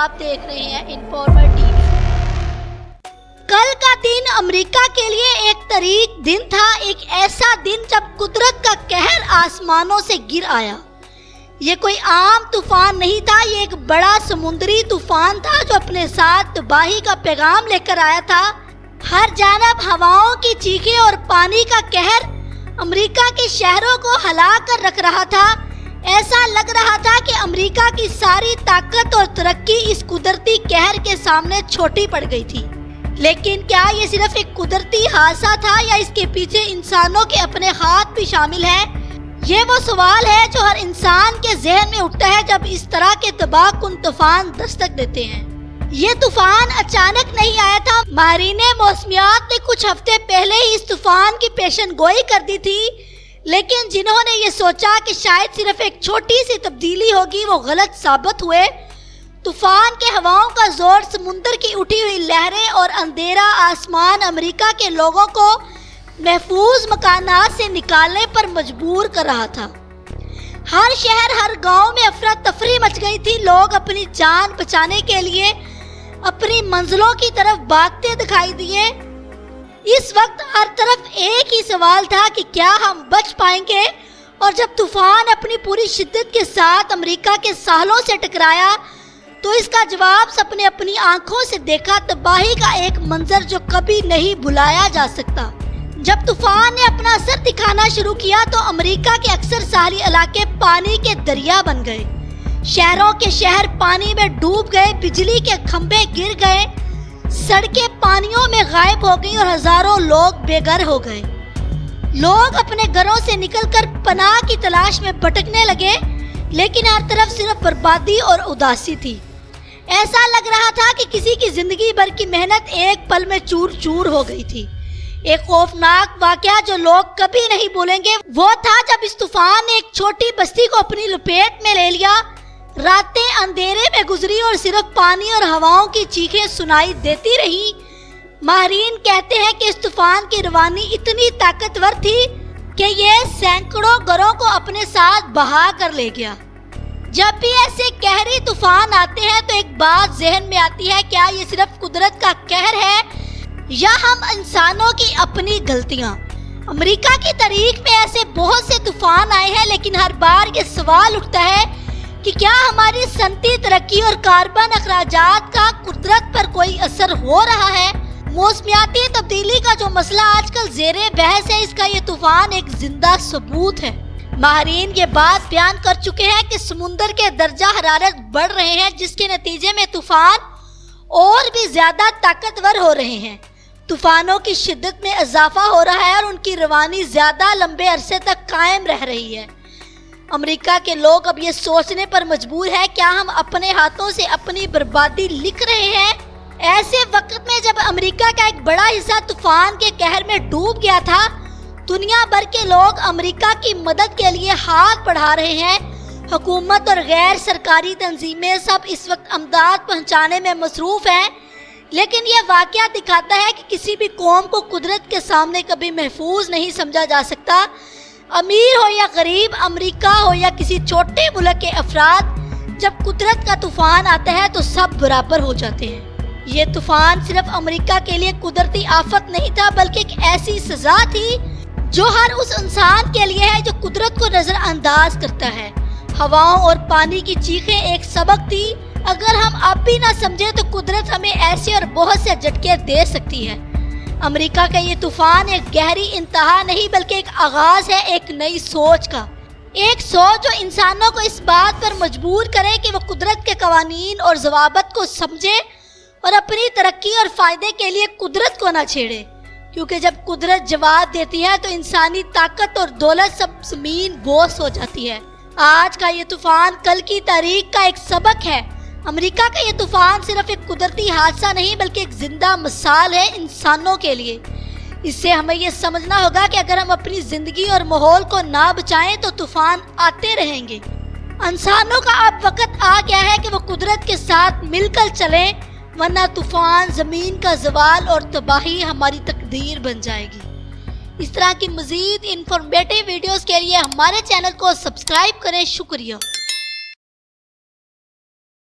آپ دیکھ رہے ہیں انفارمر ٹی وی۔ کل کا دن امریکہ کے لیے ایک تاریخ دن تھا، ایک ایسا دن جب قدرت کا قہر آسمانوں سے گر آیا۔ یہ کوئی عام طوفان نہیں تھا، یہ ایک بڑا سمندری طوفان تھا جو اپنے ساتھ تباہی کا پیغام لے کر آیا تھا۔ ہر جانب ہواؤں کی چیخیں اور پانی کا قہر امریکہ کے شہروں کو ہلا کر رکھ رہا تھا۔ ایسا لگ رہا تھا کہ امریکہ کی ساری طاقت اور ترقی اس قدرتی قہر کے سامنے چھوٹی پڑ گئی تھی۔ لیکن کیا یہ صرف ایک قدرتی حادثہ تھا یا اس کے پیچھے انسانوں کے اپنے ہاتھ بھی شامل ہیں؟ یہ وہ سوال ہے جو ہر انسان کے ذہن میں اٹھتا ہے جب اس طرح کے تباہ کن طوفان دستک دیتے ہیں۔ یہ طوفان اچانک نہیں آیا تھا۔ ماہرین موسمیات نے کچھ ہفتے پہلے ہی اس طوفان کی پیشن گوئی کر دی تھی، لیکن جنہوں نے یہ سوچا کہ شاید صرف ایک چھوٹی سی تبدیلی ہوگی وہ غلط ثابت ہوئے۔ طوفان کے ہواؤں کا زور، سمندر کی اٹھی ہوئی لہریں اور اندھیرا آسمان امریکہ کے لوگوں کو محفوظ مکانات سے نکالنے پر مجبور کر رہا تھا۔ ہر شہر، ہر گاؤں میں افراتفری مچ گئی تھی۔ لوگ اپنی جان بچانے کے لیے اپنی منزلوں کی طرف بھاگتے دکھائی دیے۔ اس وقت ہر طرف ایک ہی سوال تھا کہ کیا ہم بچ پائیں گے؟ اور جب طوفان اپنی پوری شدت کے ساتھ امریکہ کے ساحلوں سے ٹکرایا تو اس کا جواب سب نے اپنی آنکھوں سے دیکھا، تباہی کا ایک منظر جو کبھی نہیں بھلایا جا سکتا۔ جب طوفان نے اپنا اثر دکھانا شروع کیا تو امریکہ کے اکثر ساحلی علاقے پانی کے دریا بن گئے۔ شہروں کے شہر پانی میں ڈوب گئے، بجلی کے کھمبے گر گئے، سڑکیں پانیوں میں غائب ہو گئیں اور ہزاروں لوگ بے گھر ہو گئے۔ لوگ اپنے گھروں سے نکل کر پناہ کی تلاش میں بھٹکنے لگے، لیکن ہر طرف صرف بربادی اور اداسی تھی۔ ایسا لگ رہا تھا کہ کسی کی زندگی بھر کی محنت ایک پل میں چور چور ہو گئی تھی۔ ایک خوفناک واقعہ جو لوگ کبھی نہیں بھولیں گے وہ تھا جب اس طوفان نے ایک چھوٹی بستی کو اپنی لپیٹ میں لے لیا۔ راتیں اندھیرے میں گزری اور صرف پانی اور ہواؤں کی چیخیں سنائی دیتی رہیں۔ ماہرین کہتے ہیں کہ اس طوفان کی روانی اتنی طاقتور تھی کہ یہ سینکڑوں گھروں کو اپنے ساتھ بہا کر لے گیا۔ جب بھی ایسے قہری طوفان آتے ہیں تو ایک بات ذہن میں آتی ہے، کیا یہ صرف قدرت کا قہر ہے یا ہم انسانوں کی اپنی غلطیاں؟ امریکہ کی تاریخ میں ایسے بہت سے طوفان آئے ہیں، لیکن ہر بار یہ سوال اٹھتا ہے کہ کیا ہماری صنعتی ترقی اور کاربن اخراجات کا قدرت پر کوئی اثر ہو رہا ہے؟ موسمیاتی تبدیلی کا جو مسئلہ آج کل زیر بحث ہے، اس کا یہ طوفان ایک زندہ ثبوت ہے۔ ماہرین یہ بات بیان کر چکے ہیں کہ سمندر کے درجہ حرارت بڑھ رہے ہیں، جس کے نتیجے میں طوفان اور بھی زیادہ طاقتور ہو رہے ہیں۔ طوفانوں کی شدت میں اضافہ ہو رہا ہے اور ان کی روانی زیادہ لمبے عرصے تک قائم رہ رہی ہے۔ امریکہ کے لوگ اب یہ سوچنے پر مجبور ہیں، کیا ہم اپنے ہاتھوں سے اپنی بربادی لکھ رہے ہیں؟ ایسے وقت میں جب امریکہ کا ایک بڑا حصہ طوفان کے قہر میں ڈوب گیا تھا، دنیا بھر کے لوگ امریکہ کی مدد کے لیے ہاتھ بڑھا رہے ہیں۔ حکومت اور غیر سرکاری تنظیمیں سب اس وقت امداد پہنچانے میں مصروف ہیں، لیکن یہ واقعہ دکھاتا ہے کہ کسی بھی قوم کو قدرت کے سامنے کبھی محفوظ نہیں سمجھا جا سکتا۔ امیر ہو یا غریب، امریکہ ہو یا کسی چھوٹے ملک کے افراد، جب قدرت کا طوفان آتا ہے تو سب برابر ہو جاتے ہیں۔ یہ طوفان صرف امریکہ کے لیے قدرتی آفت نہیں تھا، بلکہ ایک ایسی سزا تھی جو ہر اس انسان کے لیے ہے جو قدرت کو نظر انداز کرتا ہے۔ ہواؤں اور پانی کی چیخیں ایک سبق تھی۔ اگر ہم اب بھی نہ سمجھیں تو قدرت ہمیں ایسے اور بہت سے جھٹکے دے سکتی ہے۔ امریکہ کا یہ طوفان ایک گہری انتہا نہیں بلکہ ایک آغاز ہے ایک نئی سوچ کا۔ ایک سوچ جو انسانوں کو اس بات پر مجبور کرے کہ وہ قدرت کے قوانین اور ضوابط کو سمجھے اور اپنی ترقی اور فائدے کے لیے قدرت کو نہ چھیڑے، کیونکہ جب قدرت جواب دیتی ہے تو انسانی طاقت اور دولت سب زمین بوس ہو جاتی ہے۔ آج کا یہ طوفان کل کی تاریخ کا ایک سبق ہے۔ امریکہ کا یہ طوفان صرف ایک قدرتی حادثہ نہیں بلکہ ایک زندہ مثال ہے انسانوں کے لیے۔ اس سے ہمیں یہ سمجھنا ہوگا کہ اگر ہم اپنی زندگی اور ماحول کو نہ بچائیں تو طوفان آتے رہیں گے۔ انسانوں کا اب وقت آ گیا ہے کہ وہ قدرت کے ساتھ مل کر چلیں، ورنہ طوفان، زمین کا زوال اور تباہی ہماری تقدیر بن جائے گی۔ اس طرح کی مزید انفارمیٹیو ویڈیوز کے لیے ہمارے چینل کو سبسکرائب کریں۔ شکریہ۔